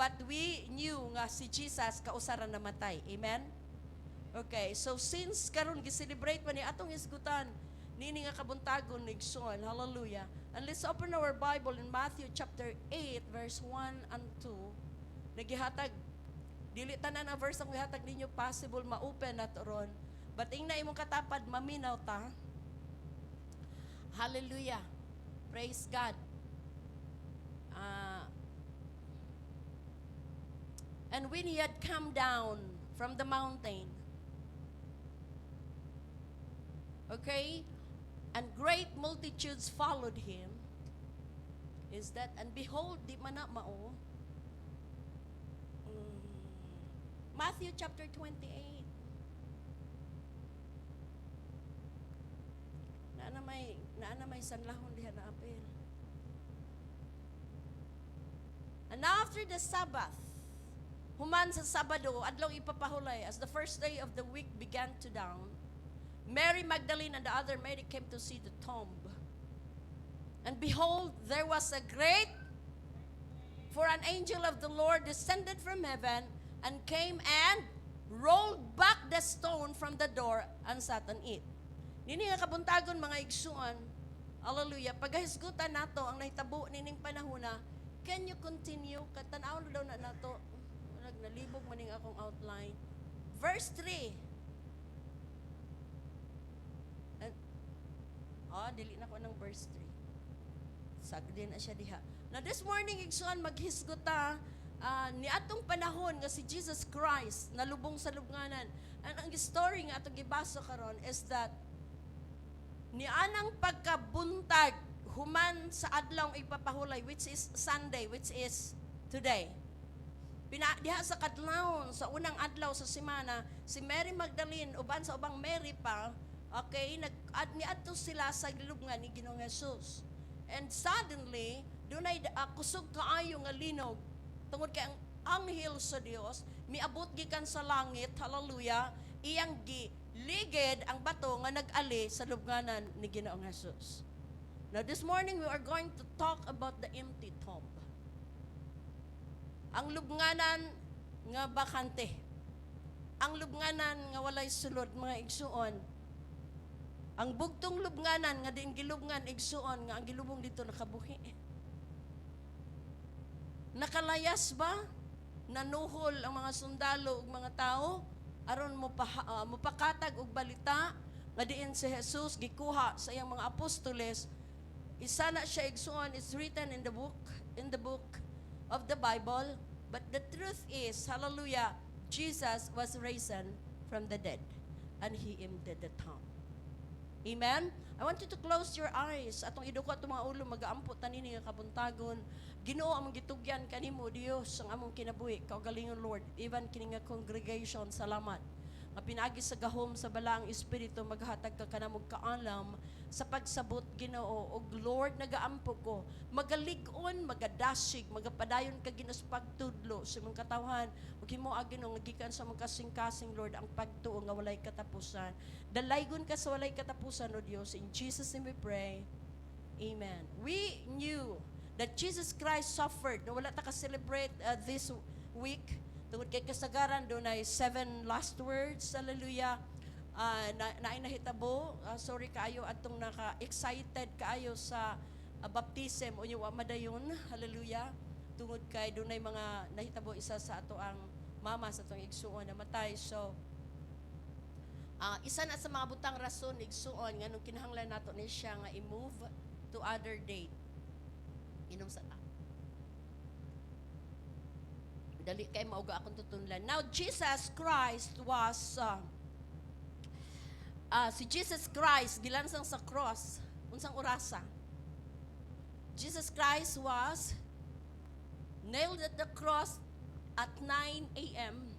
But we knew nga si Jesus kausaran namatay. Amen? Okay, so since karon gi-celebrate man ni atong hisgutan, nini nga kabuntagon ni Igsoon. Hallelujah. And let's open our Bible in Matthew chapter 8, verse 1 and 2. Nagihatag, dili tanan ang verse ang gihatag ninyo possible ma-open na ron. But ingna imong katapad, maminaw ta. Hallelujah. Praise God. And when he had come down from the mountain, okay, and great multitudes followed him, is that, and behold, di man na mao, Matthew chapter 28. Na may sanlahon diha na apil. And after the Sabbath, human sa Sabado, adlaw ipapahulay, as the first day of the week began to dawn, Mary Magdalene and the other Mary came to see the tomb. And behold, there was a great, for an angel of the Lord descended from heaven and came and rolled back the stone from the door and sat on it. Nini nga kabuntagon mga igsuon, hallelujah, paghisgutan nato ang nahitabo nining panahona, can you continue? Katanaw daw na nato, nalibog maning akong outline. Verse 3. Dili na ko ng verse 3. Sagdi na siya diha. Now this morning, igsuan, maghisguta, ni atong panahon nga si Jesus Christ, nalubong sa lubnganan. Ang story nga atong gibasa karon is that, ni anang pagkabuntag, human sa adlaw ipapahulay, which is Sunday, which is today. Diha sa kadlawon, sa unang adlaw sa semana, si Mary Magdalene, uban sa ubang Mary pa, okay, niadto sila sa lubngan ni Ginoong Jesus. And suddenly, dunay kusog kaayo nga linog, tungod kay ang anghel sa Dios, miabot gikan sa langit, hallelujah, iyang giligid ang bato nga nag-ali sa lubnganan ni Ginoong Jesus. Now this morning, we are going to talk about the empty tomb. Ang lubnganan nga bakante. Ang lubnganan nga walay sulod, mga igsuon. Ang bugtong lubnganan nga diin gilubngan igsuon nga ang gilubong dito nakabuhi. Nakalayas ba? Nanuhol ang mga sundalo ug mga tao aron mupakatag og balita nga diin si Jesus gikuha sa iyang mga apostoles. Isa na siya igsuon, is written in the book of the Bible, but the truth is, hallelujah, Jesus was risen from the dead, and He emptied the tomb. Amen? I want you to close your eyes. Atong iduko atong mga ulo, mag-aampo tanini nga kabuntagon. Ginoo among gitugyan kanimo, Dios, ang among kinabuhi, kaugalingon Lord, even kini nga congregation, salamat. Nga pinagi sa gahom sa balaang espiritu, maghatag ka kanamog kaalam sa pagsabot, Ginoo, og Lord, nagaampo ko, magalig-on, magadasig, magapadayon ka Ginoo sa pagtudlo sa imong katawhan, ug himo Ginoo nga gikan sa mga kasing-kasing Lord ang pagtuo nga walay katapusan. Dalaygon ka sa walay katapusan, O Dios. In Jesus name we pray. Amen. We knew that Jesus Christ suffered. No, wala ta ka-celebrate this week. Tungod kay kasagaran, doon ay 7 last words. Hallelujah. Nahitabo. Sorry kaayo atong naka-excited kaayo sa baptism o yung madayon. Hallelujah. Tungod kay doon ay mga nahitabo isa sa ato ang mama sa atong igsuon na matay. So, isa na sa mga butang rason igsuon nga nung kinahanglan nato ni siya nga i-move to other date. Inom sa dali kay mauga akong tutunlan. Now, Jesus Christ was, si Jesus Christ, gilansang sa cross, unsang orasa. Jesus Christ was nailed at the cross at 9 a.m.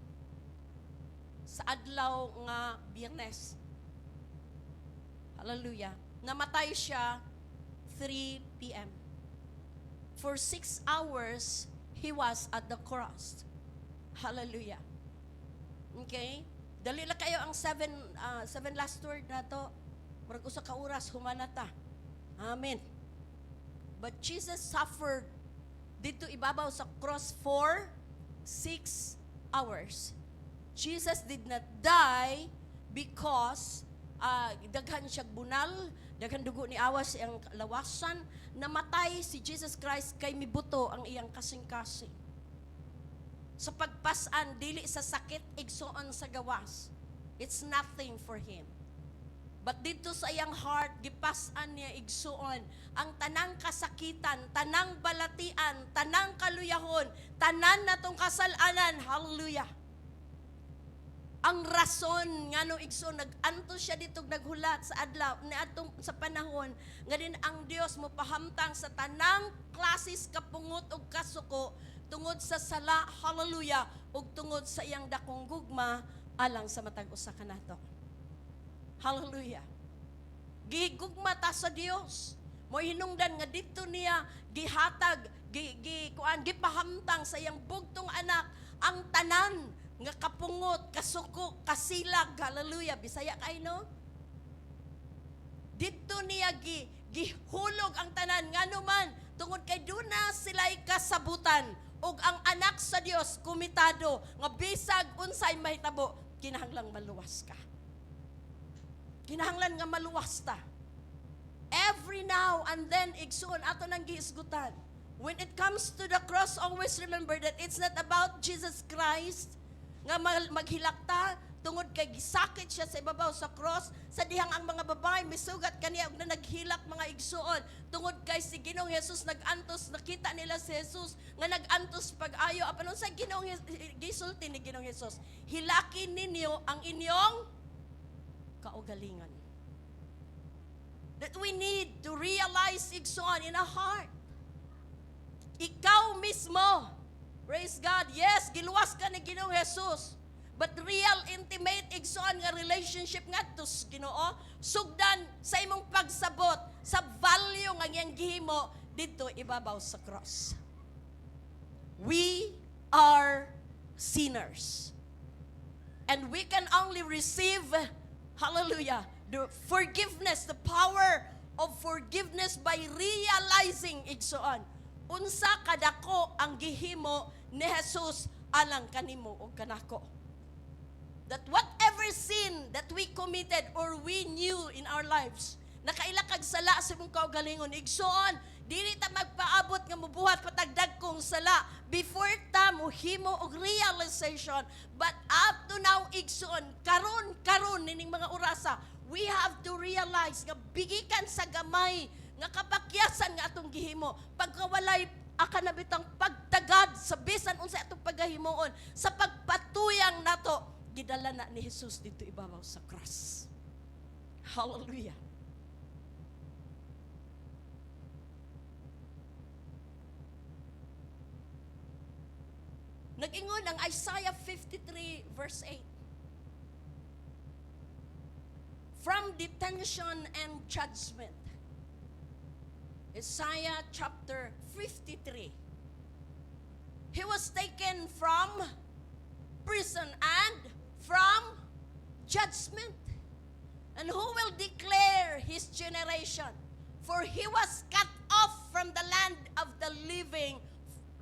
sa adlaw nga Biyernes. Hallelujah. Namatay siya 3 p.m. For 6 hours, He was at the cross. Hallelujah. Okay? Dali lang kayo ang 7 last word na to. Murag usa ka oras, humanata. Amen. But Jesus suffered dito ibabaw sa cross for 6 hours. Jesus did not die because daghan siya bunal, daghan dugo ni awas iyang lawasan, namatay si Jesus Christ kay mibuto ang iyang kasing-kasing. Sa pagpasan, dili sa sakit, igsoon sa gawas. It's nothing for Him. But dito sa iyang heart, gipasan niya igsuon ang tanang kasakitan, tanang balatian, tanang kaluyahon, tanan natong kasalanan. Hallelujah. Ang rason nga no igsuon, nag-anto siya dito naghulat sa adlaw, ni atong sa panahon, nga din ang Dios mo pahamtang sa tanang klasis kapungot ug kasuko, tungod sa sala, hallelujah, ug tungod sa iyang dakong gugma, alang sa matag usa kanato. Hallelujah. Gigugma ta sa Dios. Mo hinungdan nga dito niya gihatag, gipahamtang sa iyang bugtong anak ang tanan nga kapungot, kasuko, kasilag. Hallelujah. Bisaya kay no? Dito niya gihulog ang tanan nga naman tungod kay duna sila'y kasabutan ug ang anak sa Dios kumitado nga bisag unsay mahitabo kinahanglang maluwas ka. Kinahanglan nga maluwas ta. Every now and then, igsuon ato nang giisgutan. When it comes to the cross, always remember that it's not about Jesus Christ nga maghilakta tungod kay gisakit siya sa ibabaw sa cross, sa dihang ang mga babae misugat kaniya ug na naghilak mga igsuon tungod kay si Ginoong Hesus nagantos, nakita nila si Jesus nga nagantos pag-ayo apan unsa Ginoong gisulti ni Ginoong Hesus, hilakin ninyo ang inyong kaugalingan. That we need to realize igsoon in our heart. Ikaw mismo, praise God, yes, giluwas ka ni Ginoong Jesus, but real, intimate, igsoon nga relationship nga tus Ginoo, sugdan sa imong pagsabot, sa value nga iyang gihimo, dito ibabaw sa cross. We are sinners. And we can only receive, hallelujah, the forgiveness, the power of forgiveness by realizing igsoon. Unsa kadako ang gihimo ni Jesus alang kanimo o kanako. That whatever sin that we committed or we knew in our lives, nakailakag sala sa imong kaugalingon, igsoon, dili ta magpaabot nga mubuhat patagdag kong sala before ta mohimo og realization. But up to now, igsoon, karon nining mga orasa, we have to realize nga bigikan sa gamay nga kapakyasan nga atong gihimo, pagkawalay akanabitang pagtagad sa bisan unsa atong pagahimoon, sa pagpatuyang nato, gidala na ni Jesus dito ibabaw sa cross. Hallelujah. Nag-ingon ang Isaiah 53 verse 8. From detention and judgment. Isaiah chapter 53. He was taken from prison and from judgment. And who will declare his generation? For he was cut off from the land of the living.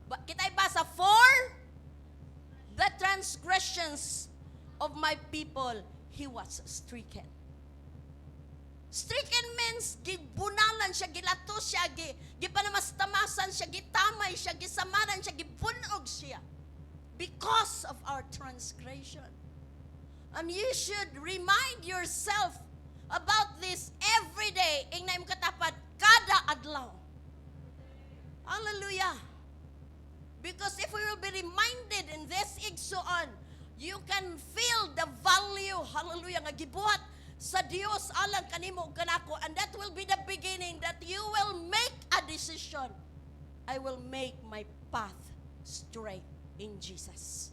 Kita'y basa, for the transgressions of my people, he was stricken. Stricken means gibunalan siya, gilatos siya, gipanamastamasan siya, gitamay siya, gisamanan siya, gibunog siya because of our transgression. And you should remind yourself about this every day. Ingna imong katapat kada adlaw. Hallelujah. Because if we will be reminded in this igsoon, you can feel the value, hallelujah, nga gibuhat sa Dios alang kanimo ug kanako, and that will be the beginning that you will make a decision. I will make my path straight in Jesus.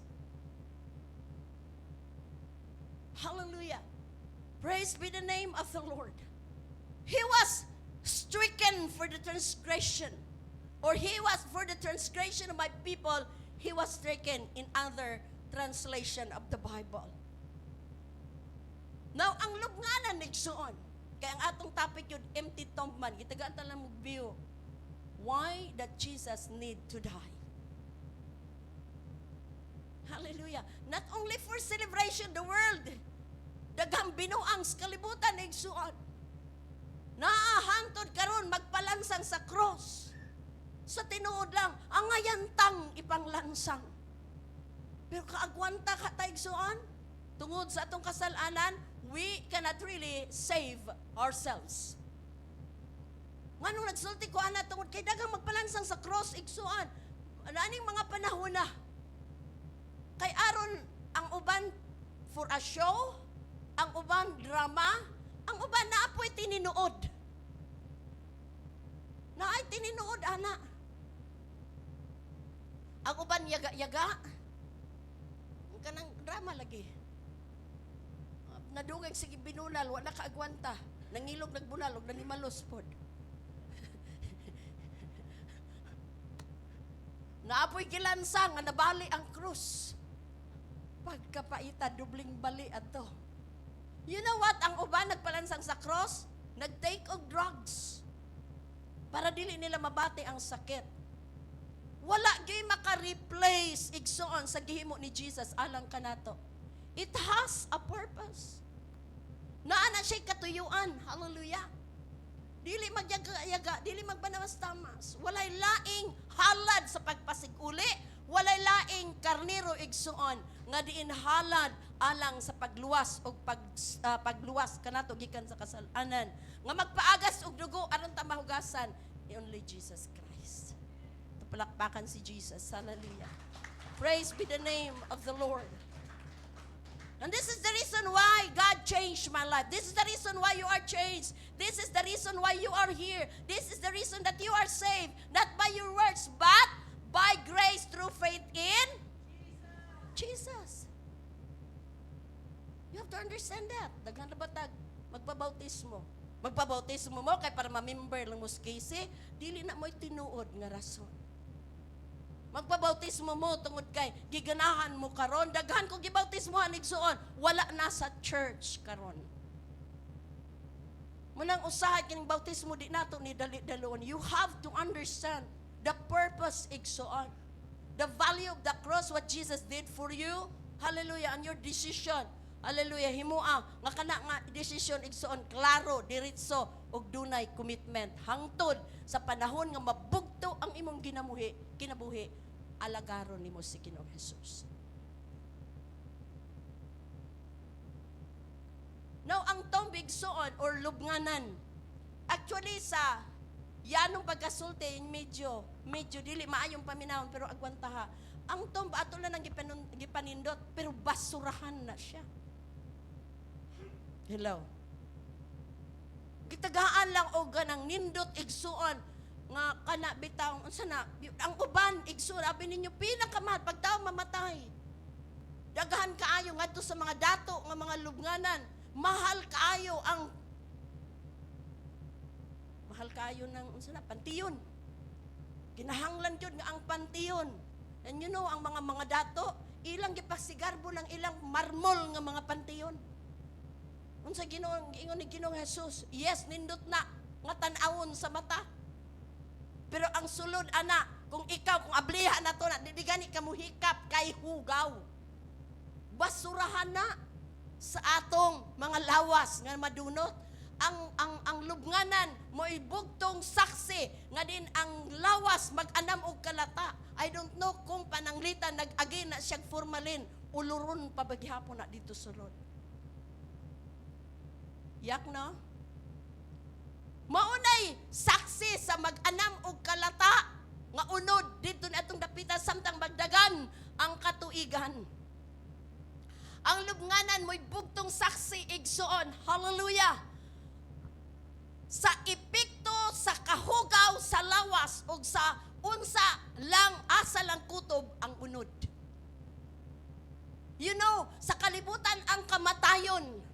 Hallelujah. Praise be the name of the Lord. He was stricken for the transgression, or he was for the transgression of my people, he was stricken in other translation of the Bible. Now, ang lubnganan nigsuon, kaya ang atong topic yun, empty tomb man, gitagaan talang mo view, why that Jesus need to die? Hallelujah. Not only for celebration, the world. Daghang binuang sa kalibutan, igsuon. Naahantod karon magpalansang sa cross. Sa tinuod lang, ang ayantang ipanglansang. Pero kaagwanta ka taigsuon, tungod sa atong kasalanan, we cannot really save ourselves. Nganong nagsulti ko ana tungod kay daghang magpalansang sa cross, igsuon. Aning mga panahon na. Kay aron ang uban for a show, ang uban drama, ang uban naapoy tininuod. Naay tininuod ana. Ang uban yaga-yaga. Ang kanang drama lagi. Nadungag sige binunal, wala kaagwanta. Nangilog nagbunal, og nanimalos pod. Naapoy gilansang nga nabali ang krus. Pagkapaita, dubling bali ato. You know what? Ang uban nagpalansang sa cross, nag-take og drugs. Para dili nila mabati ang sakit. Wala gyud maka-replace igsoon sa gihimo ni Jesus alang kanato. It has a purpose. Naa na siya katuyuan. Hallelujah. Dili magyaga-yaga, dili magbanawas-tamas. Walay laing halad sa pagpasiguli, walay laing karnero igsuon nga diin halad alang sa pagluwas o pagluwas kanato gikan sa kasalanan. Nga magpaagas og dugo aron ta mahugasan only Jesus Christ. Palakpakan si Jesus. Hallelujah. Praise be the name of the Lord. And this is the reason why God changed my life. This is the reason why you are changed. This is the reason why you are here. This is the reason that you are saved. Not by your works, but by grace through faith in Jesus. You have to understand that. Daghan na batag, magpabautismo. Magpabautismo mo kay para ma-member lang mo sa KC, dili na mo'y tinuod nga rason. Magpabautismo mo tungod kay giganahan mo karon, daghan ko gibautismohan igsuon, wala na sa church karon. Munang usahay kining bautismo di nato ni dali-dalon. You have to understand the purpose igsuon. The value of the cross, what Jesus did for you. Hallelujah, and your decision. Hallelujah, himuang nga kana nga decision igsuon klaro, diretso ug dunay commitment hangtod sa panahon nga mabugto ang imong kinabuhi, alagaron nimo si Ginoong Hesus. Now, ang tomb igsuon or lubnganan, actually sa yanong pagkasulti, medyo dili maayong paminahon, pero agwantaha. Ang tomb ato lang ang gipanindot, pero basurahan na siya. Hello. Gitagaan lang o ganang nindot igsuon nga kana bitaw unsa na ang uban igsuon abi ninyo pinakamahal pag tawo mamatay. Daghan kaayo ngadto sa mga dato nga mga lubnganan, mahal kaayo ng unsa na pantiyon. Kinahanglan jud nga ang pantiyon. And you know ang mga dato ilang gipasigarbo ng ilang marmol nga mga pantiyon. Unsa ingon ni Ginoong Hesus, yes, nindot na nga tan-awon sa mata. Pero ang sulod ana, kung abliha na to na, di gani ka muhikap kay hugaw. Basurahan na sa atong mga lawas nga madunot. Ang lubnganan mo ibugtong saksi nga din ang lawas mag-anam og kalata. I don't know kung pananglitan nag-agi na siyang formalin, uluron pa bagyapon na dito sulod. Yak no? Maunay saksi sa mag-anam og kalata nga unod dito na atong dapita samtang magdagan ang katuigan. Ang lubnganan mo'y bugtong saksi igsuon. Hallelujah! Sa epekto sa kahugaw sa lawas ug sa unsa lang asa lang kutob ang unod. You know, sa kalibutan ang kamatayon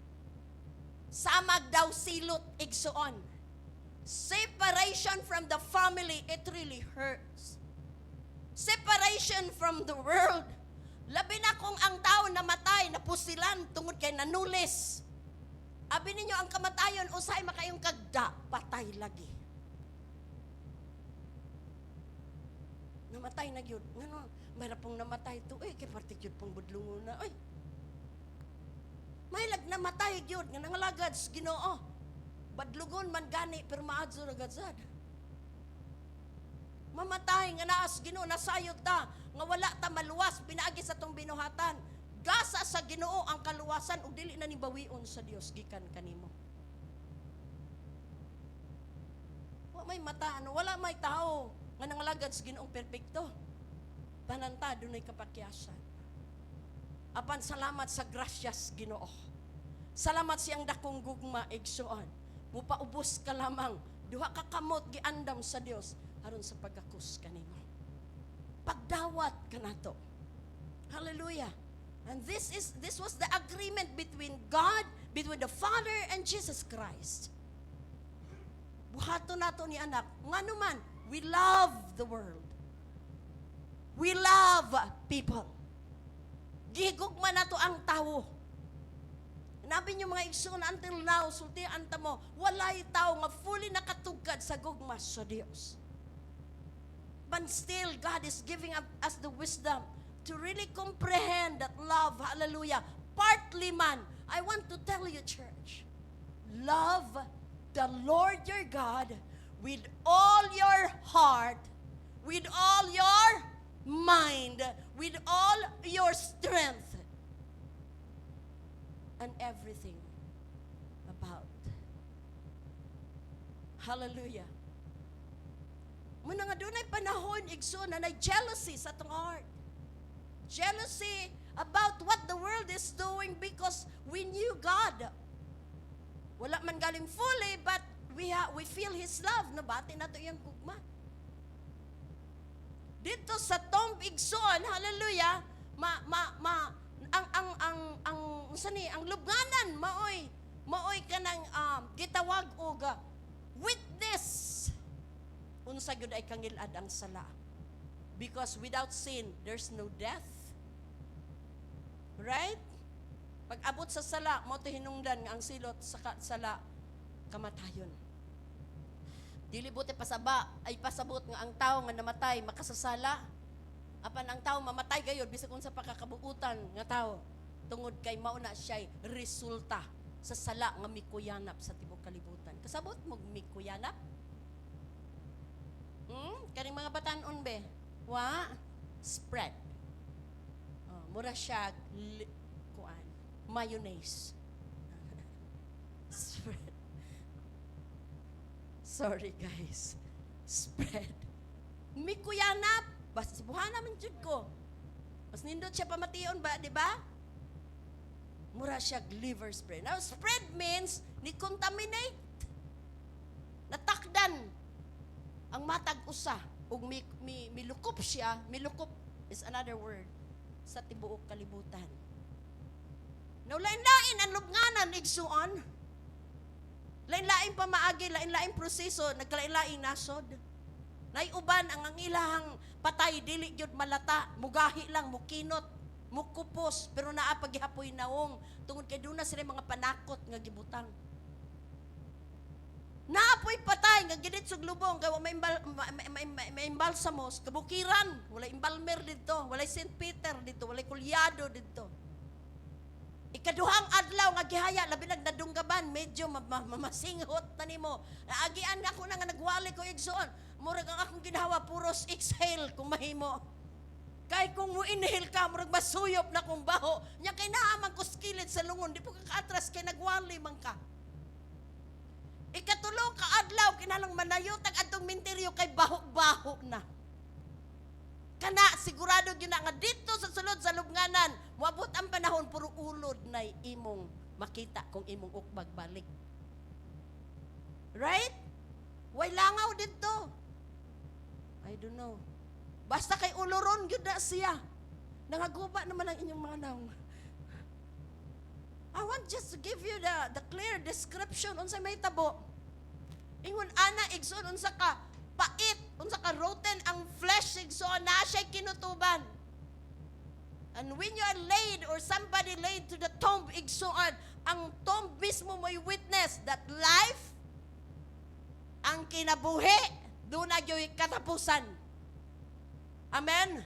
samag daw silot igsuon. Separation from the family, it really hurts. Separation from the world. Labi na kung ang tao namatay, napusilan tungod kay nanulis. Abi ninyo ang kamatayon usay makayong kagda, patay lagi. Namatay na gyud. Ngano, mayra pong namatay to, kay partikyod pong budlungon na, may lag namatay yun, nga nangalagad sa Ginoo. Badlugon man gani, pero maadso ragadzad. Mamatay nga naas Ginoo, nasayod ta, nga wala ta maluwas, pinaagi sa tong binuhatan. Gasa sa Ginoo ang kaluwasan, ug dili na ni bawion sa Dios gikan kanimo. May mata, wala may tao nga nangalagad sa Ginoong perpekto. Pananta, dunay kapakyasan. Apan salamat sa grasyas Ginoo. Salamat siyang dakong gugma igsuon. Mupaubos ka lamang, duha ka kamot giandam sa Dios aron sa pagakus kanimo. Pagdawat kanato. Hallelujah. And this was the agreement between God, between the Father and Jesus Christ. Buhato nato ni anak, ngano man, we love the world. We love people. Gihigugma nato ang tawo. Nabi niyo mga igsoon, until now, sulti anta mo, walay tao nga fully nakatugkad sa gugma sa Dios. But still, God is giving us the wisdom to really comprehend that love, hallelujah, partly man. I want to tell you, church, love the Lord your God with all your heart, with all your mind, with all your strength, and everything about. Hallelujah. Muna nga doon ay panahon, igsoon, na jealousy sa atong heart. Jealousy about what the world is doing because we knew God. Wala man galing fully, but we feel His love. Nabati na ito yung gugma. Dito sa Tomb Igsoon, hallelujah, ang lubnganan, maoy ka ng gitawag og witness. Unsa gyud ay kangilad ang sala. Because without sin, there's no death. Right? Pag abot sa sala, mo to hinungdan nga ang silot sa sala kamatayon. Dili buti pasaba ay pasabot nga ang tao nga namatay makasasala. Apan ang tao mamatay gayud bisag unsa pakakabuutan nga tao tungod kay mauna siya resulta sa sala nga mikuyanap sa tibuok kalibutan. Kasabot mo mikuyanap? Kaning mga batan-on be, spread. Mura siya mayonnaise. Spread. Sorry guys. Spread. Mikuyanap. Basta sibuhan naman jud ko. Mas nindot siya pamation ba, di ba? Mura siya liver spread. Now, spread means ni-contaminate. Natakdan ang matag usa. Ug milukup siya. Milukup is another word sa tibuok kalibutan. Now, lain-lain ang lubnganan, igsuon. Lain-lain pamaagi, lain-lain proseso, nagkalain-lain nasod. Naiuban ang ilahang patay, dili gyud malata, mugahi lang, mukinot, mukupos, pero naa paghihapoy naong, tungod kay doon na sila mga panakot nga gibutang. Naapoy patay, nga ginit sug lubong, kaya may imbalsamos, kabukiran, walay imbalmer dito, walay St. Peter dito, walay kulyado dito. Ikaduhang adlaw nga gihaya labi nagdadunggaban medyo mamasinghot na nimo. Naagian ako na nga nagwali ko igsoon. Murag ang akong ginawa puros exhale kung mahimo. Kay kung mo inhale ka murag masuyop na kung baho. Nya kay naa man ko skillet sa lungon di po ka kaatras kay nagwali man ka. Ikatulo ka adlaw kinalang manayotag adtong minteryo kay baho-baho na. Kana sigurado gyud na nga dito sa sulod sa lubnganan moabot ang panahon puro ulod na imong makita kung imong ukbag balik. Right? Way langaw dito. I don't know. Basta kay uloron gyud na siya. Nangaguba naman ang inyong mga naong. I want just to give you the clear description unsa may tabo. Ingon ana igsoon unsa ka pait, unsa ka rotten ang flesh igsoon na siya kinutuban. And when you are laid or somebody laid to the tomb igsoon, ang tomb mismo may witness that life ang kinabuhi doon na yo'y katapusan. Amen?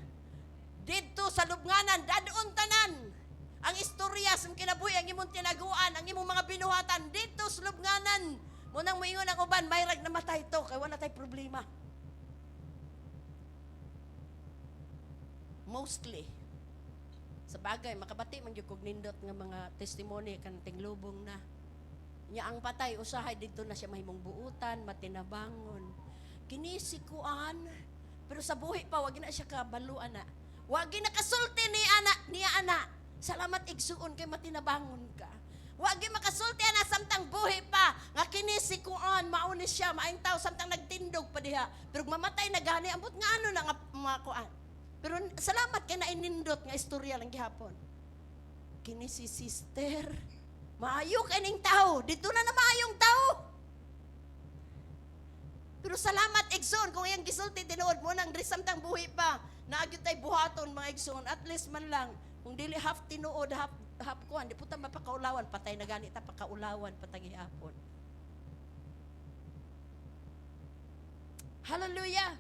dito sa lubnganan, dadon tanan. Ang istorya sa kinabuhi, ang imong tinaguan, ang imong mga binuhatan, dito sa lubnganan. Munang moingon ang uban, mayrag na matay to, kaya wala tay problema. Mostly. Sa bagay, makabati man yung nindot nga mga testimony kanting lubong na. Nya ang patay, usahay dito na siya mahimong buutan, matinabangon. Kinisikuan, pero sa buhi pa, wag na siya kabaluan na. Wag na kasulti niya ana. Salamat igsuon kay matinabangon ka. Wag makasulti na samtang buhi pa nga kinisikuan mauni siya maayong tao samtang nagtindog pa diha. Pero mamatay na gani ambot nga ano na nga mga kuan. Pero salamat kay nainindot nga istorya lang gihapon. Kini si sister maayo kaning tao, dito na maayong tao. Pero salamat igsoon kung iyang gisulti tinuod mo nang samtang buhi pa. Naagyo tay buhaton mga igsoon at least man lang kung dili half tinuod half kuan di puta mapakaulawan patay na gani ta pakaulawan patagi hapon. Hallelujah.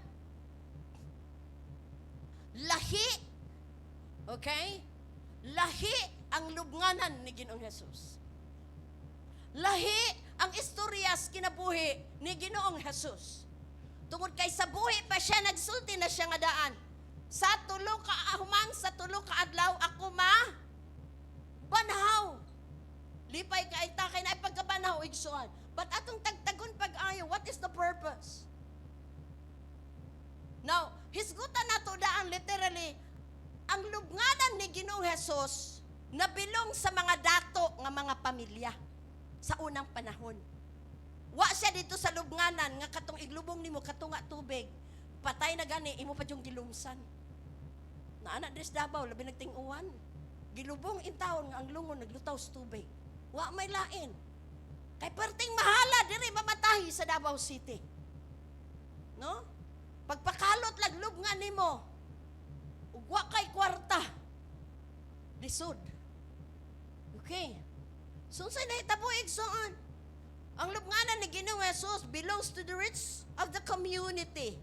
Lahi. Okay? Lahi ang lubnganan ni Ginoong Hesus. Lahi ang istoryas kinabuhi ni Ginoong Hesus. Tungod kay sa buhi pa siya nagsulti na siya nga daan. Sa tulo ka humang sa tulo ka adlaw ako banhaw. Lipay ka ita kay na pagkabanhaw igsuon. But atong tagtagon pag-ayo, what is the purpose? Now, hisgutan nato daan literally ang lubnganan ni Ginoong Hesus nabilong sa mga dato nga mga pamilya sa unang panahon. Wa siya dito sa lubnganan nga katong iglubong nimo katunga tubig. Patay na gani imo pa yung gilumsan. Na anak des Davao labi nagting-uwan. Gilubong in taon nga ang lungon naglutaw sa tubig. Wa may lain. Kay perting mahala diri mamatahi sa Davao City. No? Pagpakalot laglub nga nimo. Ug wa kay kwarta. Lisod. Okay. So sa nahitabo igsoon. Ang lubnganan ni Ginoong Hesus belongs to the rich of the community.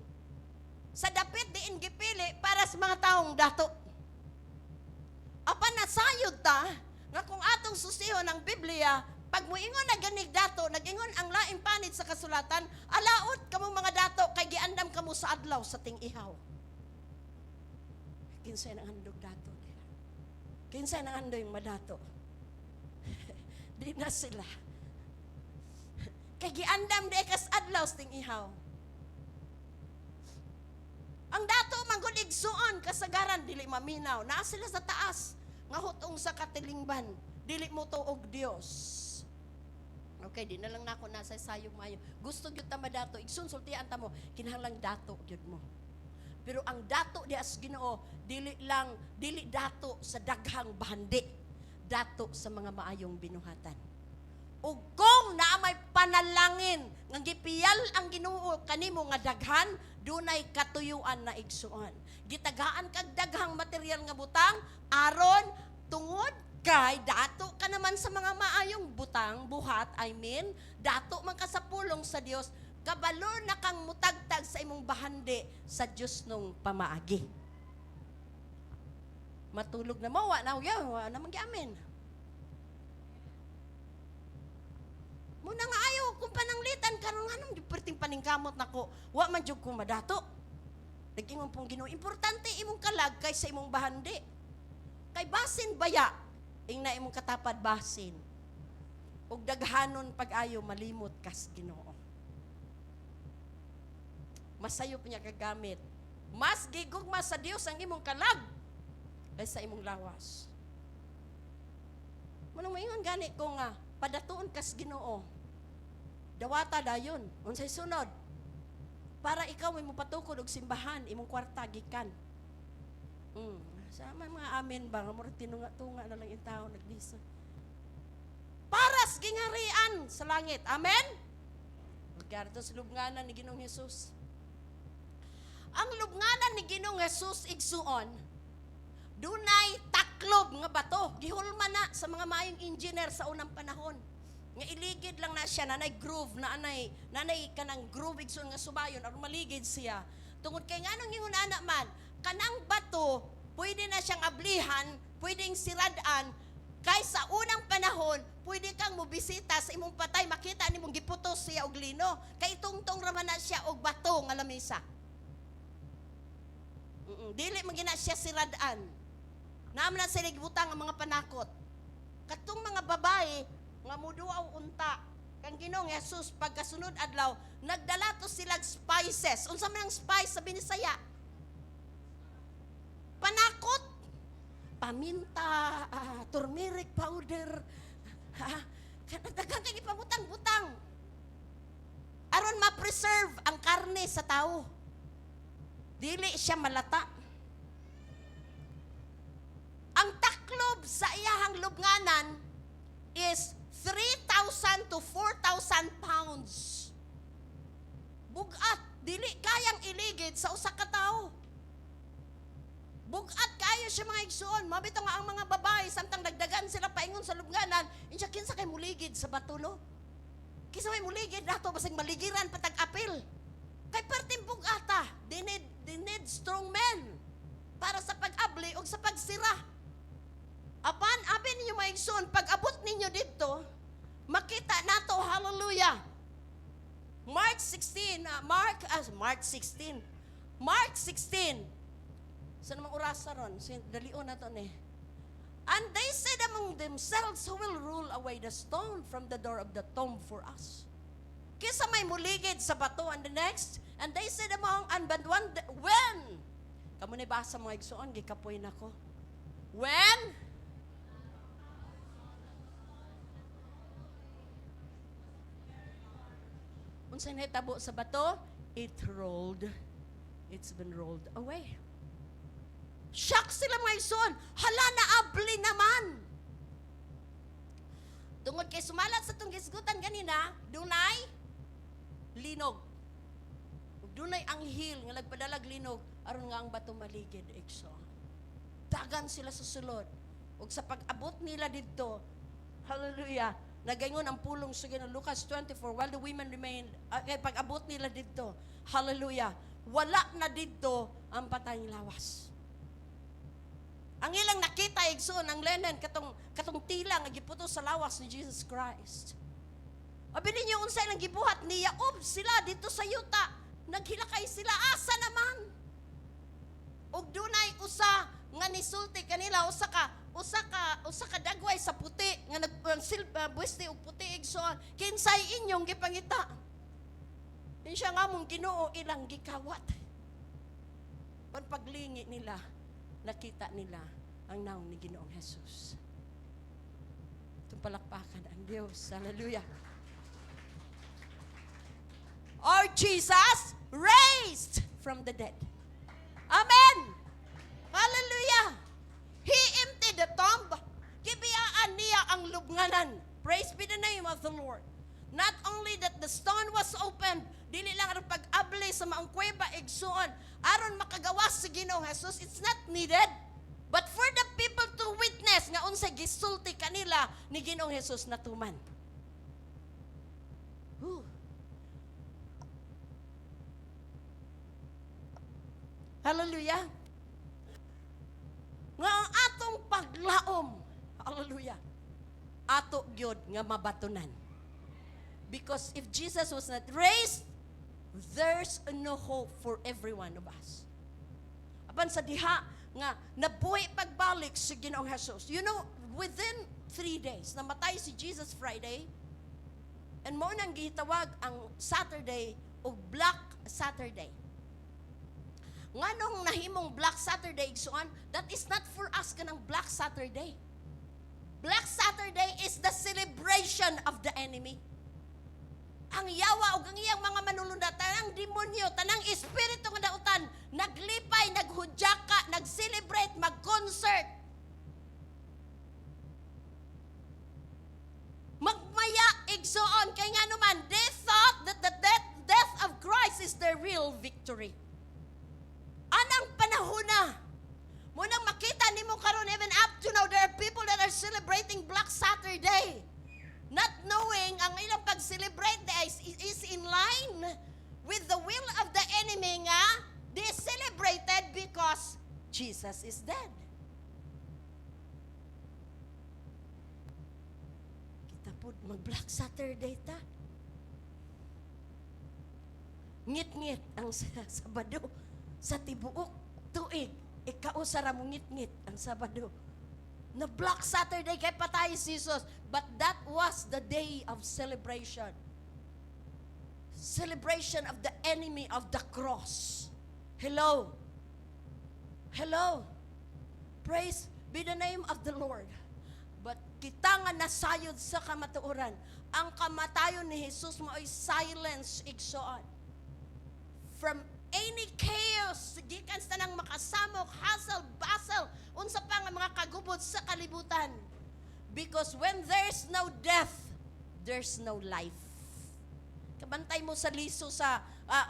Sa dapit diin gipili para sa mga taong dato. Apan nasayod ta nga kung atong susiho ng Biblia, pag muingon na ganig dato, nagingon ang laing panit sa kasulatan, alaot kamo mga dato kay giandam kamo sa adlaw sa ting-ihaw. Kinsay nang handog dato nila. Kinsay nang handog yung madato. Di na sila. Kay giandam di kas adlaw sa ting-ihaw. Ang dato manggod igsuon kasagaran dili maminaw. Naa sila sa taas nga hutong sa katilingban. Dili mo tuog Dios. Okay, di na lang nako nasa sayong mayo. Gusto gyud ta madato, igsoon sultian ta mo, kinahanglang dato gyud mo. Pero ang dato di as Ginoo, dili dato sa daghang bahandi. Dato sa mga maayong binuhatan. Ug kung naa may panalangin nga gipiyal ang Ginoo kanimo nga daghan, dunay katuyuan na igsuon. Gitagaan kag daghang material nga butang aron tungod kay dato ka naman sa mga maayong butang, buhat, dato man ka sa pulong sa Dios, kabalo na kang mutagtag sa imong bahandi sa Dios nung pamaagi. Matulog na mo, wa na mangyamin. Muna nga ayaw kung pananglitan karon anong perting paningkamot nako, wa man jud ko madato. Nag-ingon pong Ginoo, importante imong kalag kaysa imong bahandi. Kay basin baya, ingna imong katapad basin. Ug daghanon pag-ayo malimot kas Ginoo. Masayop niya kagamit. Mas gigugma sa Dios ang imong kalag kaysa imong lawas. Manong maingon gani ko nga padatuon kas Ginoo. Dawata dayon, unsay sunod? Para ikaw ay mo patukod og simbahan, imong kwarta gikan. Sama mga amen ba nga murag tinunga-tunga na lang yung tao nagbisa. Paras gingarian sa langit. Amen. Gardo sa lubnganan ni Ginoong Hesus. Ang lubnganan ni Ginoong Hesus igsuon, dunay taklob nga bato. Gihulma na sa mga maayong engineer sa unang panahon. Nga iligid lang na siya, nanay groove, nanay kanang groove igsoon nga subayon, aron maligid siya. Tungod kay nganong ingon ana man, kanang bato pwede na siyang ablihan, pwedeng siradaan, kaysa unang panahon, pwede kang mobisita sa imong patay, makita nimong giputos siya og lino, kay tungtong raman na siya og bato nga lamisa. Dili man gina siya siradaan. Naam na sila gibutang ang mga panakot. Katong mga babae nga muduaw unta, kang Ginoong Jesus pagkasunod adlaw, nagdala to silang spices. Unsa man ang spice sa Binisaya? Panakot, paminta, turmeric powder, daghang kay ipabutang-butang. Aron ma-preserve ang karne sa tao. Dili siya malata. Ang taklob sa iyahang lubnganan is 3,000 to 4,000 pounds. Bugat, dili kayang iligid sa usa ka tawo. Bugat kayo siya mga igsoon. Mabito nga ang mga babae, samtang dagdagan sila paingon sa lubnganan, insya kinsa kay muligid sa batulo. Kinsa may muligid dato basig maligiran patag apil. Kay perting bugata, they need strong men para sa pag-abli o sa pagsira. Apan, abin ninyo mga igsoon, pag abot ninyo dito, makita nato, hallelujah. Mark 16. Sa namang orasa ron, dalion na to ni. And they said among themselves, who will roll away the stone from the door of the tomb for us? Kisa may muligid sa bato. And the next, and they said among, and but one, when? Kamu ni basa mga igsoon, gikapoy na ko. When? Unsay nahitabo sa bato? It's been rolled away. Shock sila mga igsoon. Hala na abli naman. Tungod kay sumalat sa itong gisgutan ganina, dunay linog. Dunay anghel nga nagpadalag linog, aron nga ang bato maligid, igsoon. Dagan sila sa sulod. Ug sa pag-abot nila didto, hallelujah, nagaingon ang pulong sa Ginoo. Lucas 24, while the women remained, pag-abot nila didto, hallelujah, wala na didto ang patayng lawas. Ang ilang nakita, igsoon, ang linen, katong tila nga giputo sa lawas ni Jesus Christ. Abi ninyo, unsay lang gibuhat niya, sila dito sa yuta, naghilakay sila, asa naman? Og dunay usa nga nisulti kanila, usa ka dagway sa puti nga buwesti og puti igsoon, kinsay inyong gipangita? Siya nga mong Ginoo ilang gikawat. Pag paglingi nila, nakita nila ang naong ni Ginoong Jesus. Itong palakpakan ang Diyos. Hallelujah. Our Jesus raised from the dead. Amen. Hallelujah. He emptied the tomb. Gibiyaan niya ang lubnganan. Praise be the name of the Lord. Not only that the stone was opened, dili lang ang pag-abli sa maong kuweba, igsuon, aron makagawas sa Ginoong Jesus, it's not needed. But for the people to witness nga unsay gisulti kanila ni Ginoong Jesus natuman. Hallelujah. Nga ang atong paglaom, hallelujah, ato gyud nga mabatunan. Because if Jesus was not raised, there's no hope for every one of us. Apan sa diha nga nabuhi pagbalik si Ginoong Jesus. You know, within 3 days, namatay si Jesus Friday, and mo nang gitawag ang Saturday o Black Saturday. Nganong nahimong Black Saturday, igsuan, that is not for us kanang Black Saturday. Black Saturday is the celebration of the enemy. Ang yawa o ang iyang mga manulunda, tanang demonyo, tanang espiritu nga dautan, naglipay, naghudyaka, nag-celebrate, mag-concert. Magmaya, igsoon, kay nga naman, they thought that the death of Christ is their real victory. Anang panahon na, munang makita nimo karon, even up to now, there are people that are celebrating Black Saturday. Not knowing ang ilang pag-celebrate is in line with the will of the enemy nga, they celebrated because Jesus is dead. Tapos mag-Black Saturday ta. Ngit-ngit ang Sabado sa tibuok tuig. Ikausara mo ngit-ngit ang Sabado. Na Black Saturday kay patay si Jesus. But that was the day of celebration. Celebration of the enemy of the cross. Hello. Hello. Praise be the name of the Lord. But kita nga nasayod sa kamatuoran. Ang kamatayon ni Jesus mo ay silence igsoon. From any chaos, gikan sa nang makasamok, hassle, bustle, unsa pa nga mga kagubot sa kalibutan. Because when there's no death, there's no life. Kabantay mo sa liso sa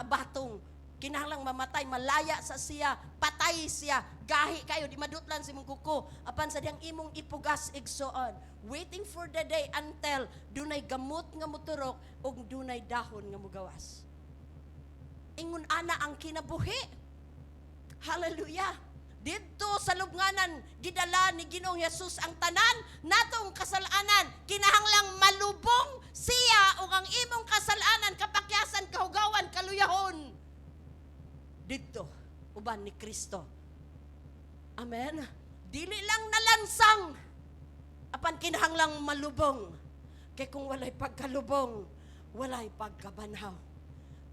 batong, kinahanglang mamatay, malaya sa siya, patay siya, gahi kayo, di madutlan si mong kuko, apan sa diyang imong ipugas igsoon, waiting for the day until dunay gamot nga muturok o dunay dahon nga mugawas. Ingon ana ang kinabuhi. Hallelujah. Dito sa lubnganan, gidala ni Ginoong Hesus ang tanan natong kasalanan. Kinahanglang malubong siya o ang imong kasalanan, kapakyasan, kahugawan, kaluyahon. Dito, uban ni Kristo. Amen. Dili lang nalansang, apan kinahanglang malubong. Kay kung walay pagkalubong, walay pagkabanhaw.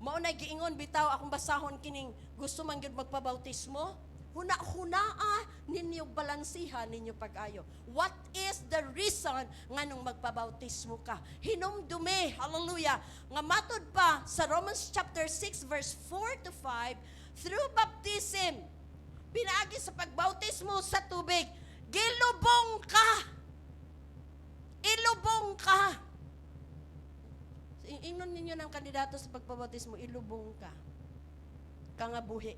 Maunay giingon bitaw akong basahon kining gusto man gyud magpabautismo, huna-hunaa ninyo balansihan ninyo pag-ayo. What is the reason nganong magpabautismo ka? Hinumdumi, hallelujah, nga matod pa sa Romans chapter 6 verse 4 to 5, through baptism, pinaagi sa pagbautismo sa tubig, gilubong ka. Ilubong ka. Ingnon ninyo ng kandidato sa pagpabautismo, ilubong ka. Kangabuhi.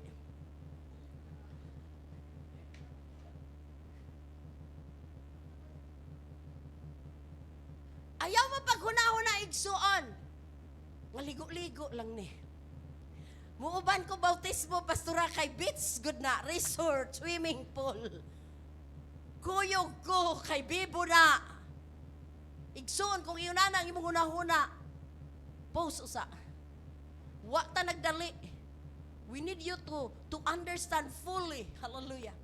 Ayaw mo paghuna-huna igsuon. Maligo-ligo lang ni. Muuban ko bautismo, pastora, kay beach, good na, resort, swimming pool. Kuyog ko, kay bibo na. Igsuon, kung iyon na ang imong huna-huna, post usa. Wa ta nagdali. We need you to understand fully, hallelujah,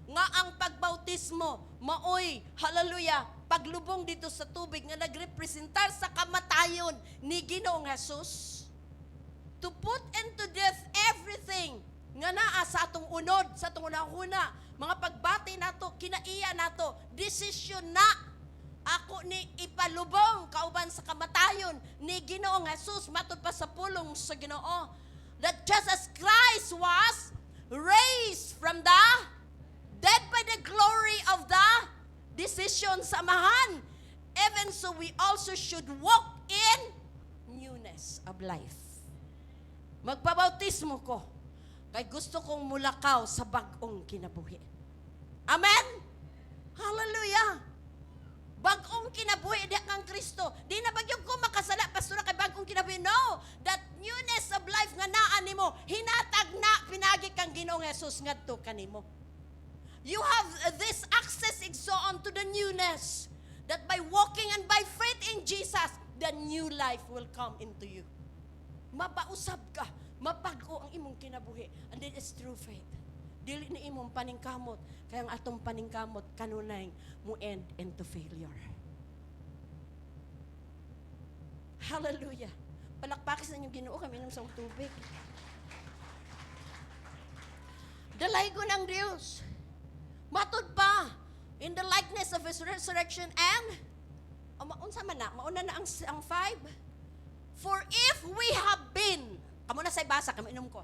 nga ang pagbautismo maoy, hallelujah, paglubong dito sa tubig nga nagrepresentar sa kamatayon ni Ginoong Hesus, to put into death everything nga naa sa atong unod, sa atong unahuna, mga pagbati nato, kinaiya nato, desisyon na ako ni ipalubong kauban sa kamatayon ni Ginoong Hesus matud pa sa pulong sa Ginoo, that just as Christ was raised from the dead by the glory of the decision sa amahan, even so we also should walk in newness of life. Magpabautismo ko kay gusto kong mulakaw sa bag-ong kinabuhi. Amen? Hallelujah! Bagong kinabuhi di kang Kristo. Di na bagyong ko makasala, pastora, kay bagong kinabuhi. No! That newness of life nga naan nimo, hinatag na pinagi kang Ginoong Hesus ngadto kanimo. You have this access igsoon to the newness, that by walking and by faith in Jesus, the new life will come into you. Mapausab ka, mapag-o ang imong kinabuhi, and it is through faith. Dili ni imong paningkamot, kaya ang atong paningkamot kanunay mo end into failure. Hallelujah. Palakpakis na inyong Ginoo, kami inom sa tubig. Dalay ko ng Diyos. Matod pa, in the likeness of His resurrection and, unsa man na, mauna na ang 5. For if we have been, kamo na sa basa, kami inom ko.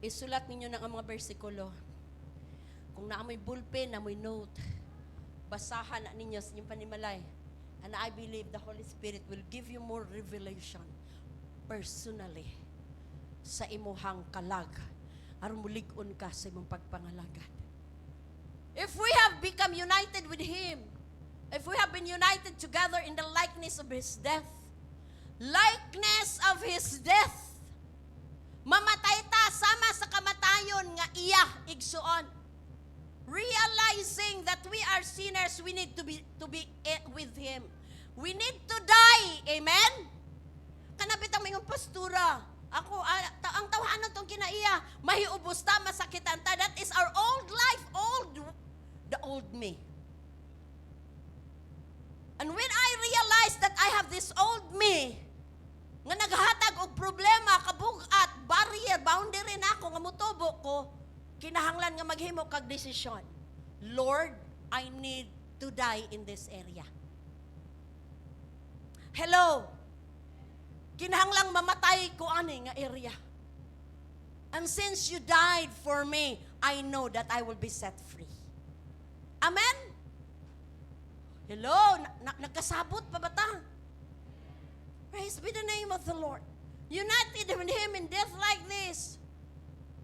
Isulat ninyo ng mga bersikulo. Kung naamoy bullpen, naamoy note, basahan na ninyo sa inyong panimalay. And I believe the Holy Spirit will give you more revelation personally sa imuhang kalag. Aron mulig-on ka sa imong pagpangalagad. If we have become united with Him, if we have been united together in the likeness of His death, igsuon. Realizing that we are sinners, we need to be with Him. We need to die. Amen? Kanapit ang mga pastura. Ako, ang tawanan tong kinaiya, mahiubos ta, masakitan ta. That is our old life, the old me. And when I realized that I have this old me, nga naghatag og problema, kabugat, barrier, boundary na ako, nga mutubo ko, kinahanglan nga maghimo kag desisyon. Lord, I need to die in this area. Hello? Kinahanglang mamatay ko ani nga area. And since you died for me, I know that I will be set free. Amen? Hello? Nagkasabot pa ba ta? Praise be the name of the Lord. United with Him in death like this.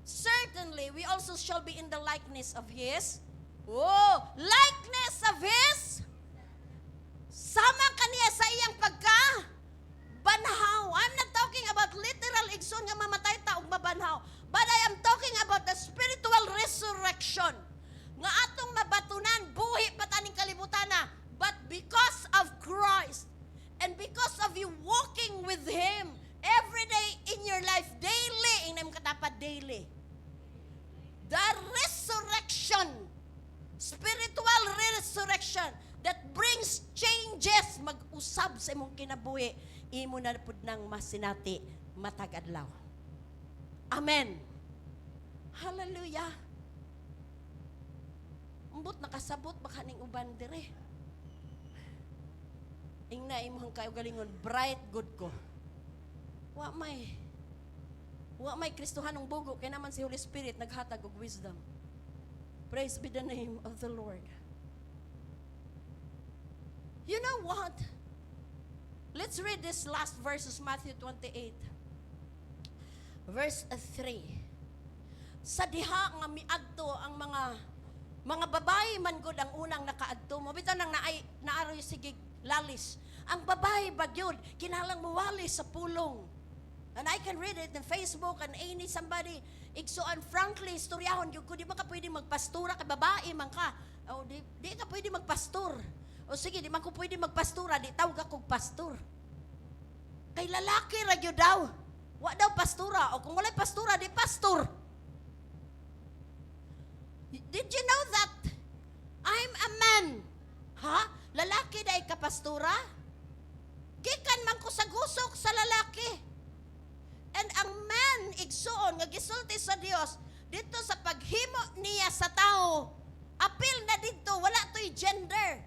Certainly, we also shall be in the likeness of His. Oh, likeness of His. Sama kaniya sa iyang banhaw. I'm not talking about literal igsoon nga mamatay ta og mabanhaw. But I am talking about the spiritual resurrection. Nga atong mabatunan, buhi pa taning kalibutana. But because of Christ, and because of you walking with Him, every day in your life, daily, inam katapat daily. The resurrection, spiritual resurrection, that brings changes, mag-usab sa imong kinabuhi, imo na pud nang masinati matag adlaw. Amen. Hallelujah. Umbot nakasabot baka ning uban dire. Ingna imong kayo galingon bright good ko. Wa may Kristohanong bugo kay naman si Holy Spirit naghatag og wisdom. Praise be the name of the Lord. You know what? Let's read this last verses, Matthew 28. Verse 3. Sa diha nga miadto ang mga babae man gud ang unang nakaadto mo. Bitaw nang naaroy sige lalis. Ang babae bagyod kinahanglang muwali sa pulong. And I can read it in Facebook and any somebody igsuan frankly istoryahon gyud ko di ba ka pwede magpastura kay babae man ka. Oh, di ka pwede magpastor. O sige, di man ko pwede magpastura, di tawag akong pastor. Kay lalaki ra gyud daw. Wa daw pastura. O kung walay pastura, di pastor. Did you know that I'm a man? Ha? Lalaki dahi ka pastura? Gikan man ko sa gusok sa lalaki. And ang man, igsuon, nga gisulti sa Dios, dito sa paghimo niya sa tao, apil na dito, wala to'y gender.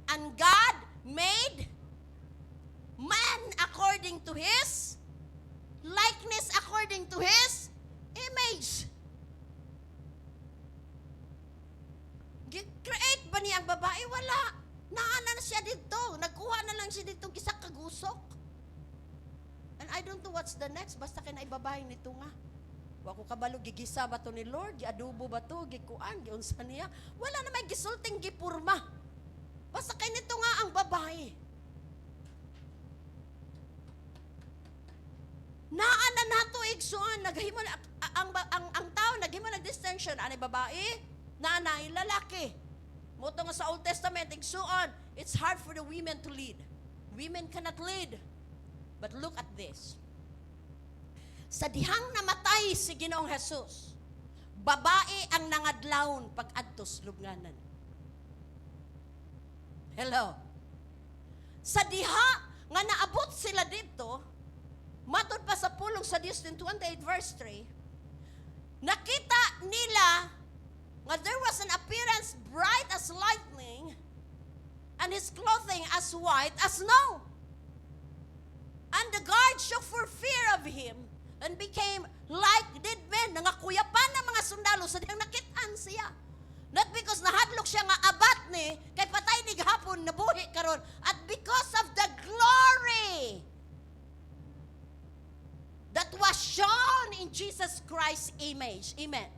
And God made man according to His likeness, according to His image. Create ba niya ang babae? Wala. Naana na siya dito. Nagkuha na lang siya dito isa kagusok. And I don't know what's the next. Basta kay babae nito nga. Wa ko kabalo gigisa ba to ni Lord? Giadobo ba to? Gikuan? Giunsa niya? Wala na may gisulting gipurma. Basta kay nito nga ang babae. Naana nato igsuan, naghimo ang tao naghimo nag-distinction ani babae, naanay lalaki. Moto nga sa Old Testament igsuan, it's hard for the women to lead. Women cannot lead. But look at this. Sa dihang namatay si Ginoong Jesus, babae ang nangadlawon pag-adtos lubnganan. Hello. Sa diha nga naabot sila dito, matod pa sa pulong sa Dios in 28 verse 3, nakita nila nga there was an appearance bright as lightning and his clothing as white as snow. And the guards shook for fear of him and became like dead men. Nangakuyapan ng mga sundalo sa diyang nakitaan siya. Not because nahadlok siya nga abat ni, kay patay ni gahapon, nabuhi karon, at because of the glory that was shown in Jesus Christ's image. Amen.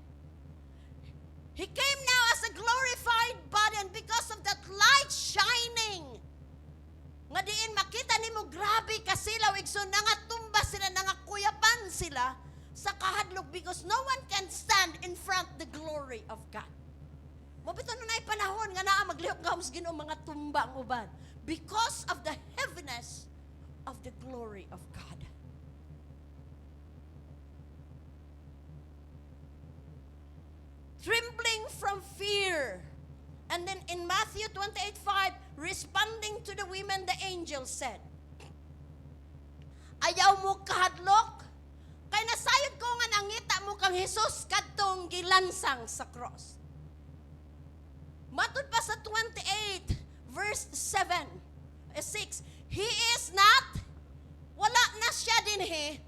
He came now as a glorified body, and because of that light shining, nga diin makita nimo grabe kasilaw igsoon, nangatumba sila, nangakuyapan sila sa sa kahadlok because no one can stand in front the glory of God. Mabito na na'y panahon nga naa maglihok ka sa Ginoo mga tumba ang uban because of the heaviness of the glory of God. Trembling from fear. And then in Matthew 28:5, responding to the women, the angel said, ayaw mo kahadlok? Kay nasayod ko nga nangita mo kang Jesus kadtong gilansang sa cross. Matud pa sa 28 verse 6, He is not, wala na siya dinhi,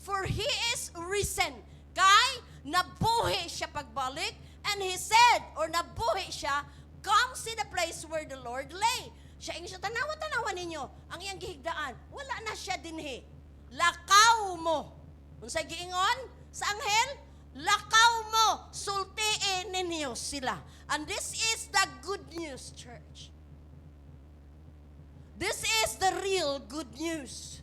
for He is risen. Kay nabuhi siya pagbalik, and He said, or nabuhi siya, come see the place where the Lord lay. Siya siya tanawa-tanawa ninyo, ang iyang gihigdaan, wala na siya dinhi. Lakaw mo. Unsay giingon sa anghel? Lakaw mo, sultiin ninyo sila. And this is the good news, church. This is the real good news.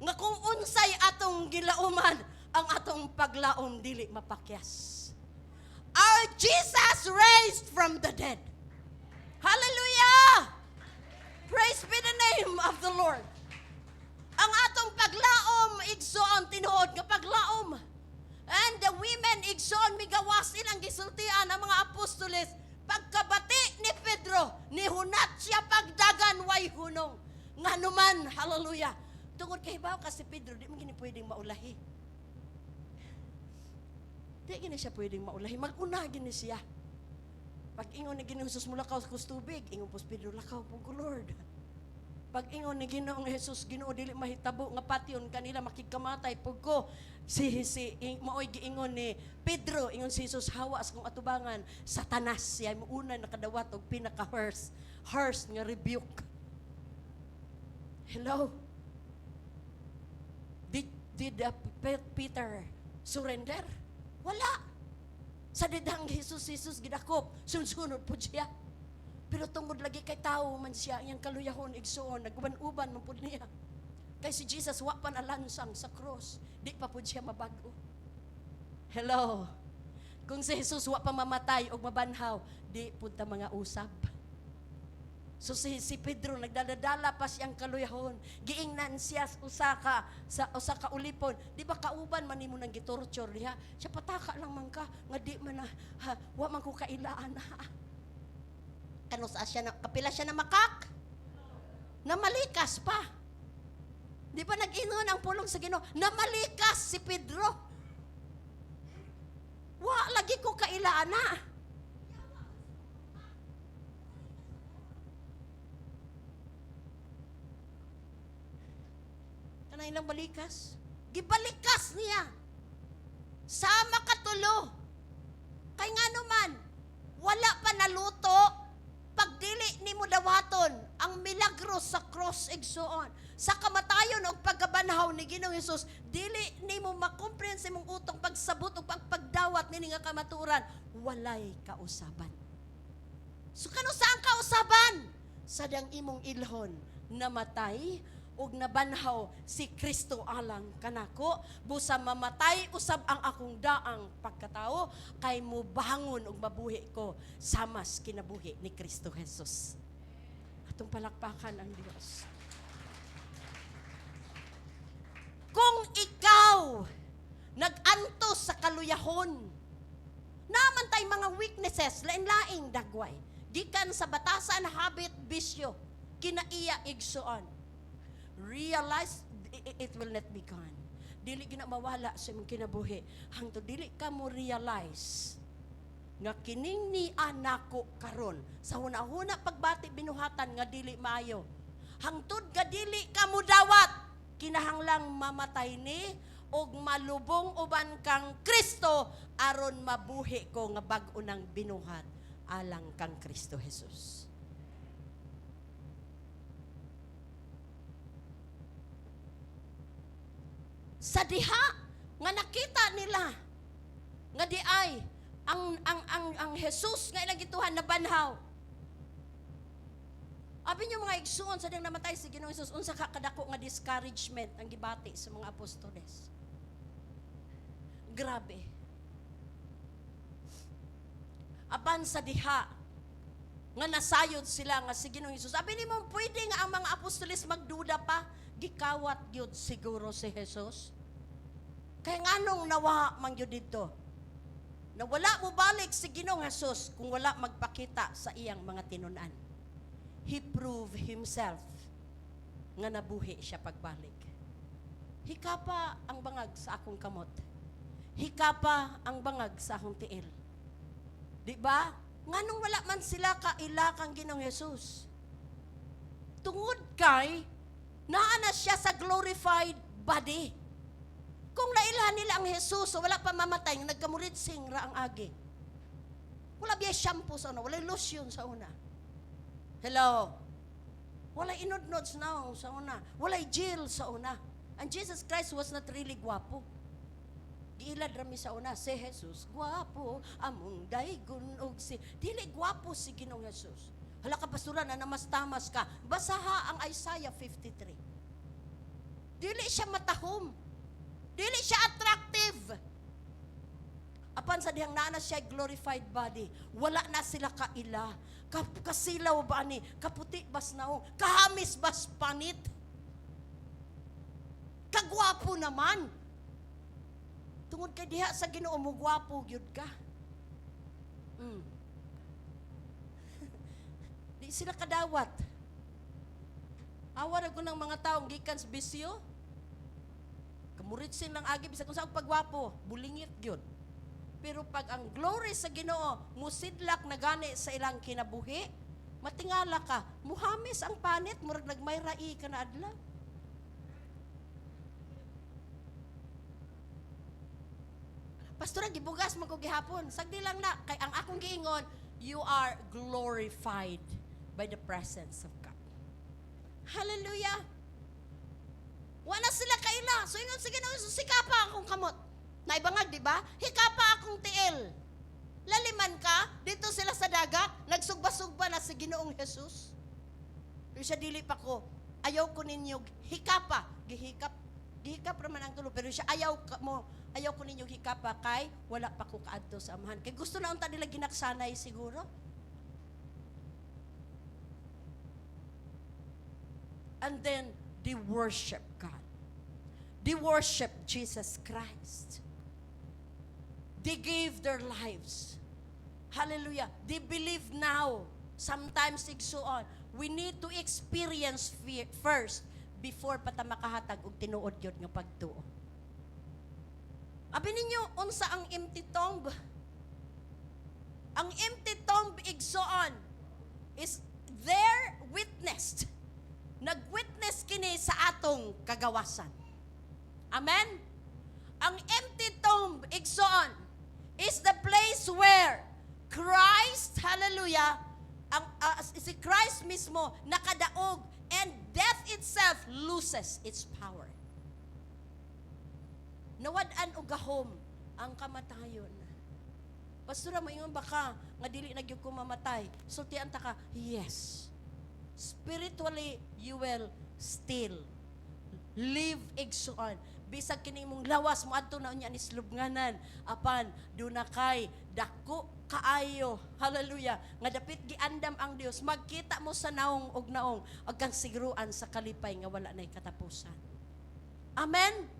Nga kung unsay atong gilauman, ang atong paglaom dili mapakyas. Our Jesus raised from the dead. Hallelujah! Praise be the name of the Lord. Ang atong paglaom, igsoon, tinuod nga paglaom. And the women, igsoon, migawas ilang gisultian ang mga apostoles. Pagkabati ni Pedro, ni hunat siya pagdagan, way hunong. Nga naman, hallelujah. Tungod kay baw kasi Pedro, di mo gini pwedeng maulahi. Di gini siya pwedeng maulahi. Mag-una gini siya. Pag ingon ni Ginoong Jesus mo lakaw sa tubig, ingon po Pedro, lakaw po ko Lord. Pag ingon ni Ginoong Jesus, Ginoo dili mahitabo nga patyon kanila makikamatay pug ko. Maoy giingon ni Pedro, ingon si Jesus, hawa sa kong atubangan, Satanas siya mo una nakadawat og pinaka-harsh nga rebuke. Hello. Did Peter surrender? Wala. Sa didang Jesus gidakop, sunod po siya. Pero tungod lagi kay tao man siya, iyang kaluyahon, igsoon, naguban-uban man po niya. Kay si Jesus, wa pa nalansang sa cross, di pa po siya mabago. Hello. Kung si Jesus wa pa mamatay o mabanhaw, di po ta mga usab. So si Pedro, nagdadala pa siyang kaluyahon. Giingnan siya sa usa ka ulipon. Di ba kauban man nimo nang gitorture diha? Siya pataka lang man ka, nga di man wa man ko kailaan ha. Ano sa siya na, kapila siya na makak? Namalikas pa. Di ba nag-inon ang pulong sa Ginoo? Namalikas si Pedro. Wa lagi ko kailaan na. Kanay lang balikas. Gibalikas niya. Sama katulo. Kay nga naman, wala pa naluto. Pagdili ni mo dawaton ang milagro sa cross igsoon. Sa kamatayon o pagkabanhaw ni Ginoong Jesus, dili ni mo makomprehend sa imong utong pagsabot o pagpagdawat nini nga kamaturan, walay kausaban. So kano saan kausaban? Sa dang imong ilhon, namatay ug nabanhaw si Kristo alang kanako, busa mamatay usab ang akong daang pagkatao, kay mubangon ug mabuhi ko samas kinabuhi ni Kristo Jesus. Atong palakpakan ang Dios. Kung ikaw nag-antos sa kaluyahon, naman tay mga weaknesses, lain-laing dagway, gikan sa batasan, habit, bisyo, kinaiya igsuon, realize it will not be gone. Dili gina mawala sa imong kinabuhi hangtod dili ka mo realize nga kining ni anako karon sa hunahuna pagbati binuhatan nga dili maayo. Hangtod ga dili ka mo dawat, kinahanglang mamatay ni og malubong uban kang Kristo aron mabuhi ko nga bag-o nang binuhat alang kang Kristo Jesus. Sa diha nga nakita nila nga di ay ang Jesus nga ilang gituhan na banhaw. Abi niyo mga igsuon sa ding namatay si Ginoong Jesus, unsa ka kadako nga discouragement ang gibati sa mga apostoles. Grabe. Aban sa diha, nga nasayod sila nga si Ginoong Hesus. Sabi ni mo, pwede nga ang mga apostoles magduda pa, gikawat yun siguro si Jesus. Kaya nga nung nawa man yun dito, na wala mo balik si Ginoong Hesus kung wala magpakita sa iyang mga tinunan. He proved himself nga nabuhi siya pagbalik. Hikapa ang bangag sa akong kamot. Hikapa ang bangag sa akong tiil. Di ba? Nganong wala man sila kaila kang Ginoong Hesus? Tungod kay naa na siya sa glorified body. Kung nailhan nila ang Hesus, so wala pa mamatay, nagkamuritsing ra ang agi. Wala biya shampoo sa una, wala lotion sa una. Hello? Wala inodnod sa una, wala gel sa una. And Jesus Christ was not really gwapo. Giilad rami sa una, si Jesus, gwapo, among daygon og si... Dili gwapo si Ginoong Jesus. Hala ka, pastora, na namas-tamas ka. Basaha ang Isaiah 53. Dili siya matahom. Dili siya attractive. Apan sa dihang nana siya glorified body, wala na sila kaila. Kasilaw ba ni? Kaputi bas naong? Kahamis bas panit? Kagwapo naman. Tungod kay diha sa Ginoo mo gwapo gyud ka. Di sila kadawat. Awa ra ko ng mga taong gikan sa bisyo. Kamuritsin lang agi bisag kung sa pagwapo, bulingit gyud. Pero pag ang glory sa Ginoo musidlak na gani sa ilang kinabuhi, matingala ka, muhamis ang panit murag nagmayrai ka na adlaw. Pastora, gibugas man ko gihapon. Sagdi lang na, kay ang akong giingon, you are glorified by the presence of God. Hallelujah! Wala sila kaila. So ingon, sige na, sikapa akong kamot. Naibangag, di ba? Hikapa akong tiil. Laliman ka, dito sila sa dagat, nagsugba-sugba na si Ginoong Jesus. Pero siya dili pa ko, ayaw ko ninyo, hikapa, gihikap naman ang tulo, pero siya ayaw ko ninyo hikapa kay wala pa ko kaadto sa amahan. Kay gusto na unta nila ginaksanay siguro. And then, they worship God. They worship Jesus Christ. They gave their lives. Hallelujah. They believe now. Sometimes igsuon. We need to experience first before pata makahatag og tinuod yun nga pagtuo. Abi ninyo, unsa ang empty tomb? Ang empty tomb igsuon is there witnessed. Nag-witness kini sa atong kagawasan. Amen? Ang empty tomb igsuon is the place where Christ, hallelujah, si Christ mismo nakadaog and death itself loses its power. Nawad-an o gahom ang kamatayon. Pastora, maingon baka nga dili na gyud ko mamatay. Sultian ta ka, yes. Spiritually, you will still live igsuon. Bisag kini mong lawas mo adto na unya ni slubnganan apan dunakay dako kaayo, hallelujah, nga dapit giandam ang Dios, magkita mo sa naong og naong agkang siguruan sa kalipay nga wala nay katapusan. Amen.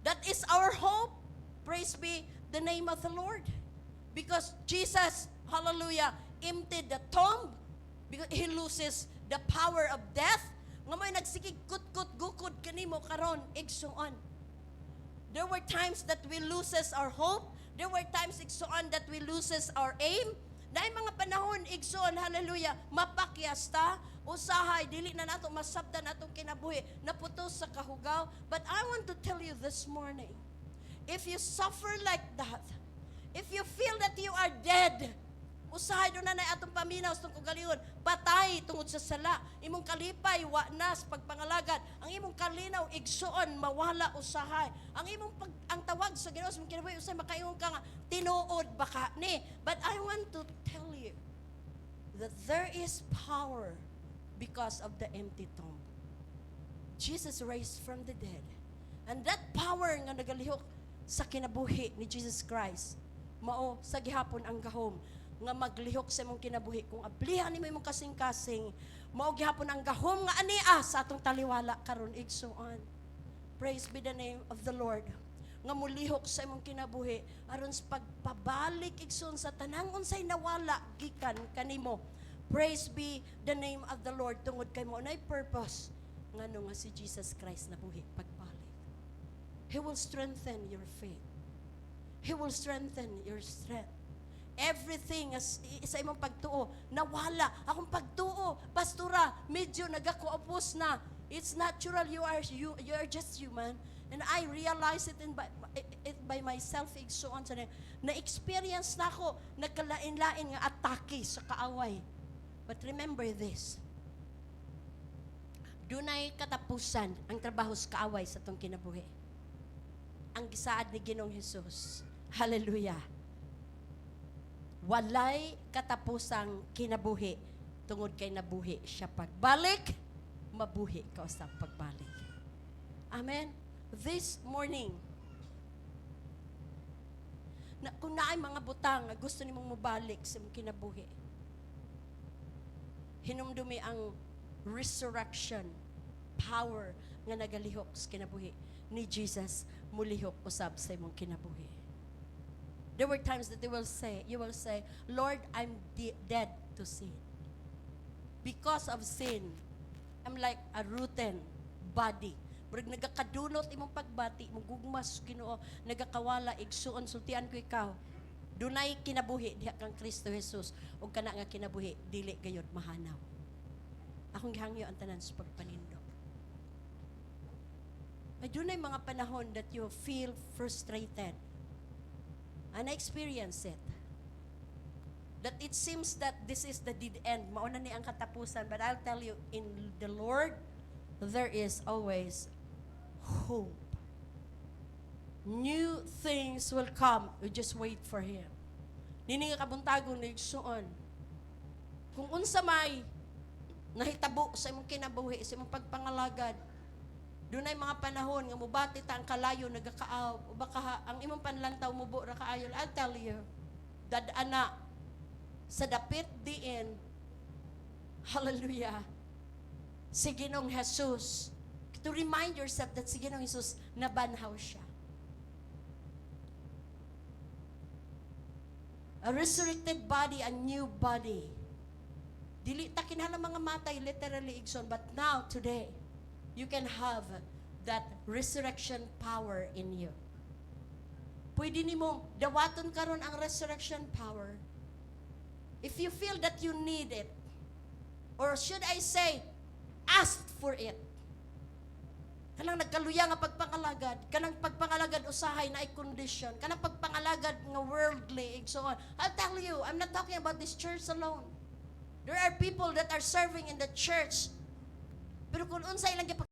That is our hope. Praise be the name of the Lord. Because Jesus, hallelujah, emptied the tomb because He loses the power of death. Nga may nagsikig kut-kut gukod kanimo karon igsuon. There were times that we loses our hope. There were times igsuon that we loses our aim. Dahil mga panahon igsuon, hallelujah, mapakyas ta, usahay, dili na nato masabtan atong kinabuhi, naputos sa kahugaw. But I want to tell you this morning, if you suffer like that, if you feel that you are dead, usahay doon na atong paminaw sa kugalion, patay tungod sa sala, imong kalipay, wa nas, pagpangalagad, ang imong kalinaw, igsuon, mawala usahay. Ang tawag sa Ginoo sa kinabuhi, usay makaingon ka nga, tinuod baka ni. But I want to tell you that there is power because of the empty tomb. Jesus raised from the dead. And that power nga nagalihok sa kinabuhi ni Jesus Christ. Mao sa gihapon ang gahom nga maglihok sa imong kinabuhi kung ablihan nimo imong kasing-kasing. Mao gihapon ang gahom nga ania sa atong taliwala karon igsuon. Praise be the name of the Lord. Nga mulihok sa imong kinabuhi aron sa pagpabalik igsoon sa tanang unsay nawala gikan kanimo. Praise be the name of the Lord. Tungod kay mo nay purpose ngano nga si Jesus Christ nabuhi pagbalik. He will strengthen your faith. He will strengthen your strength. Everything as sa imong pagtuo nawala. Akong pagtuo, pastora, medyo nagakuapos na. It's natural, you are just human. And I realize it by myself igsuon sa na experience na ako nagkalain-lain nga atake sa kaaway. But remember this. Dunay katapusan ang trabaho sa kaaway sa tong kinabuhi. Ang gisaad ni Ginoong Hesus. Hallelujah. Walay katapusang kinabuhi tungod kay nabuhi siya pagbalik, mabuhi ka sa pagbalik. Amen. This morning, kung naay mga butang na gusto nimong mabalik sa imong kinabuhi, hinumdumi ang resurrection power nga nagalihok sa kinabuhi ni Jesus, mulihok usab sa imong kinabuhi. There were times that you will say, Lord, I'm dead to sin. Because of sin, I'm like a rotten body. Murag nagakadulot imong pagbati, mong gugmas, Ginoo, nagakawala, igsuon, sultian ko ikaw. Dunay kinabuhi, diha kang Kristo Jesus, o kana nga kinabuhi, dili gayod mahanaw. Akong gihangyo ang tanan sa pagpanindog. Ay dunay mga panahon that you feel frustrated. And I experience it. That it seems that this is the dead end. Mauna ni ang katapusan. But I'll tell you, in the Lord, there is always hope. New things will come. You just wait for Him. Nini nga kabuntagon na igsuon. Kung unsa may nahitabo sa imong kinabuhi, sa imong pagpangalagad, dunay mga panahon nga mubati ta ang kalayo nagakaaw o baka ang imong panlantaw mubo ra kaayo. I'll tell you, dadana sa dapit diin, hallelujah, si Ginoong Jesus, to remind yourself that si Ginoong Jesus nabanhaw siya. A resurrected body, a new body. Dili ta kinahanglan mga matay literally igsoon, but now today you can have that resurrection power in you. Pwede nimo dawaton karon ang resurrection power. If you feel that you need it, or should I say, ask for it. Kanang nagkaluya nga pagpangalagad, kanang pagpangalagad usahay na ay condition, kanang pagpangalagad nga worldly, so on. I'll tell you, I'm not talking about this church alone. There are people that are serving in the church, pero kung unsa ilang